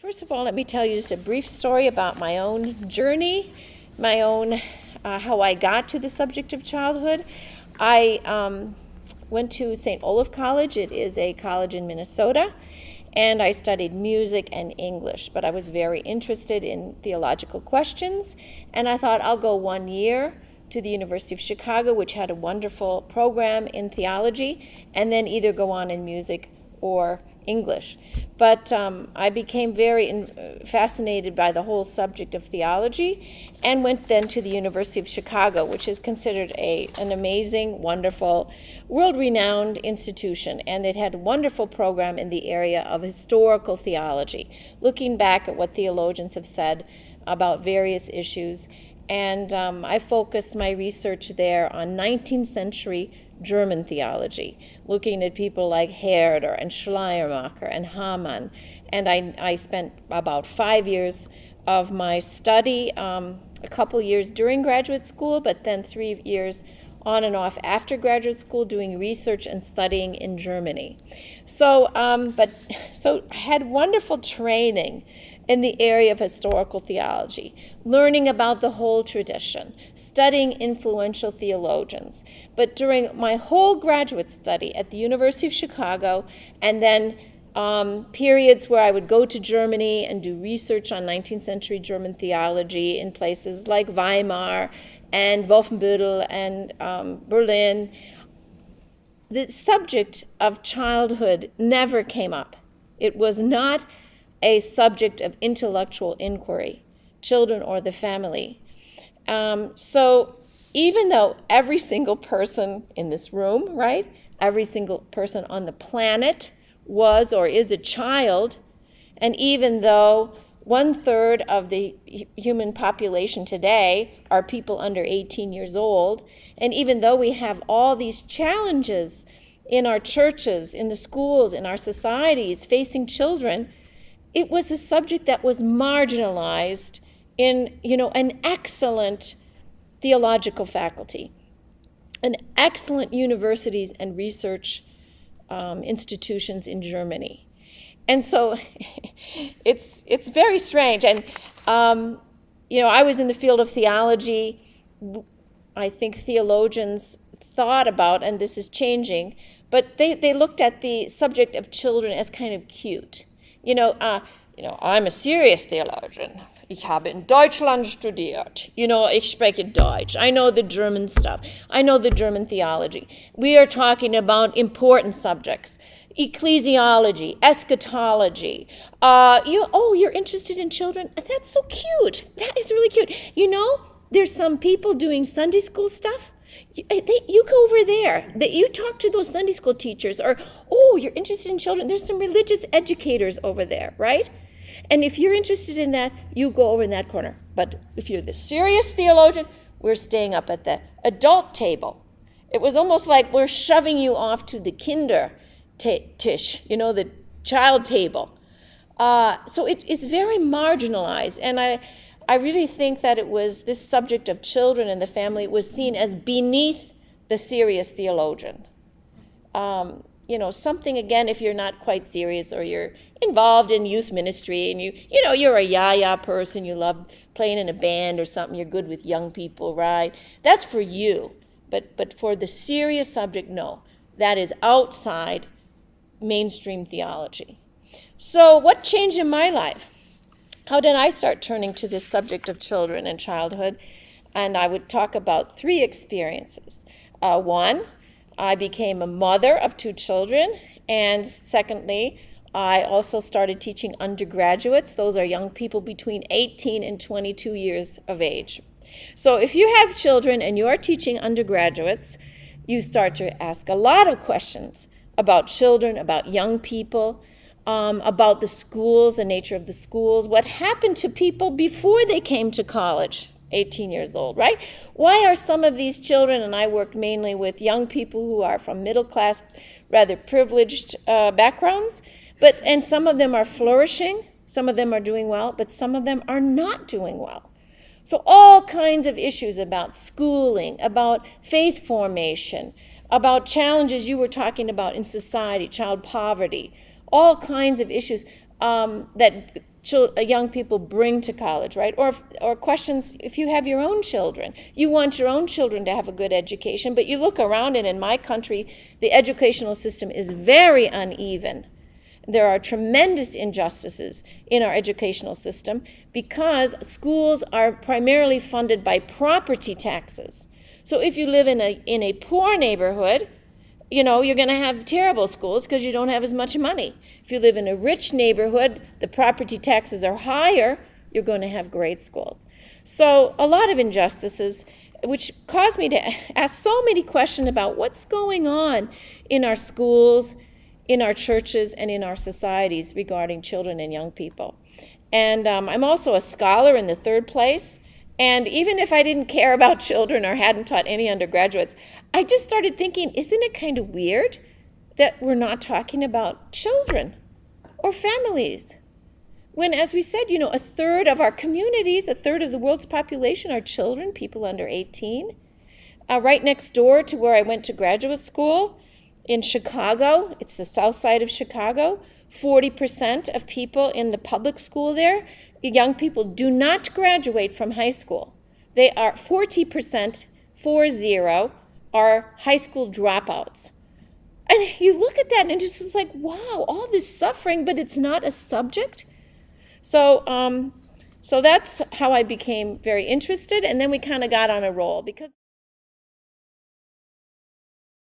First of all, let me tell you just a brief story about my own journey, my own how I got to the subject of childhood. I went to St. Olaf College. It is a college in Minnesota, and I studied music and English, but I was very interested in theological questions, and I thought I'll go 1 year to the University of Chicago, which had a wonderful program in theology, and then either go on in music or English. But I became very fascinated by the whole subject of theology and went then to the University of Chicago, which is considered an amazing, wonderful, world-renowned institution. And it had a wonderful program in the area of historical theology, looking back at what theologians have said about various issues. And I focused my research there on 19th century German theology, looking at people like Herder and Schleiermacher and Hamann. And I spent about 5 years of my study, a couple years during graduate school, but then 3 years on and off after graduate school doing research and studying in Germany. So I had wonderful training in the area of historical theology, learning about the whole tradition, studying influential theologians. But during my whole graduate study at the University of Chicago, and then periods where I would go to Germany and do research on 19th century German theology in places like Weimar and Wolfenbüttel and Berlin, the subject of childhood never came up. It was not a subject of intellectual inquiry, children or the family. So even though every single person in this room, right, every single person on the planet was or is a child, and even though 1/3 of the human population today are people under 18 years old, and even though we have all these challenges in our churches, in the schools, in our societies facing children, it was a subject that was marginalized in, an excellent theological faculty, an excellent universities and research institutions in Germany. And so it's very strange. And, I was in the field of theology. I think theologians thought about, and this is changing, but they looked at the subject of children as kind of cute. I'm a serious theologian. Ich habe in Deutschland studiert. Ich spreche Deutsch. I know the German stuff. I know the German theology. We are talking about important subjects. Ecclesiology, eschatology. You're interested in children? That's so cute. That is really cute. There's some people doing Sunday school stuff. You go over there. You talk to those Sunday school teachers, or, you're interested in children. There's some religious educators over there, right? And if you're interested in that, you go over in that corner. But if you're the serious theologian, we're staying up at the adult table. It was almost like we're shoving you off to the kinder tisch, the child table. So it's very marginalized, and I really think that it was this subject of children and the family was seen as beneath the serious theologian. Something, again, if you're not quite serious or you're involved in youth ministry and you're a yaya person, you love playing in a band or something, you're good with young people, right? That's for you. But for the serious subject, no. That is outside mainstream theology. So what changed in my life? How did I start turning to this subject of children and childhood? And I would talk about 3 experiences. One, I became a mother of 2 children. And secondly, I also started teaching undergraduates. Those are young people between 18 and 22 years of age. So if you have children and you are teaching undergraduates, you start to ask a lot of questions about children, about young people, about the schools, the nature of the schools, what happened to people before they came to college, 18 years old, right? Why are some of these children, and I worked mainly with young people who are from middle class, rather privileged backgrounds, and some of them are flourishing, some of them are doing well, but some of them are not doing well. So all kinds of issues about schooling, about faith formation, about challenges you were talking about in society, child poverty, all kinds of issues that young people bring to college, right? Or questions if you have your own children. You want your own children to have a good education, but you look around and in my country, the educational system is very uneven. There are tremendous injustices in our educational system because schools are primarily funded by property taxes. So if you live in a poor neighborhood, you're going to have terrible schools because you don't have as much money. If you live in a rich neighborhood, the property taxes are higher, you're going to have great schools. So a lot of injustices, which caused me to ask so many questions about what's going on in our schools, in our churches, and in our societies regarding children and young people. And I'm also a scholar in the third place. And even if I didn't care about children or hadn't taught any undergraduates, I just started thinking, isn't it kind of weird that we're not talking about children or families? When, as we said, a third of our communities, a third of the world's population are children, people under 18. Right next door to where I went to graduate school in Chicago, it's the south side of Chicago, 40% of people in the public school there, young people, do not graduate from high school. They are 40%, 40, are high school dropouts. And you look at that and it's just like, wow, all this suffering, but it's not a subject. So that's how I became very interested, and then we kind of got on a roll because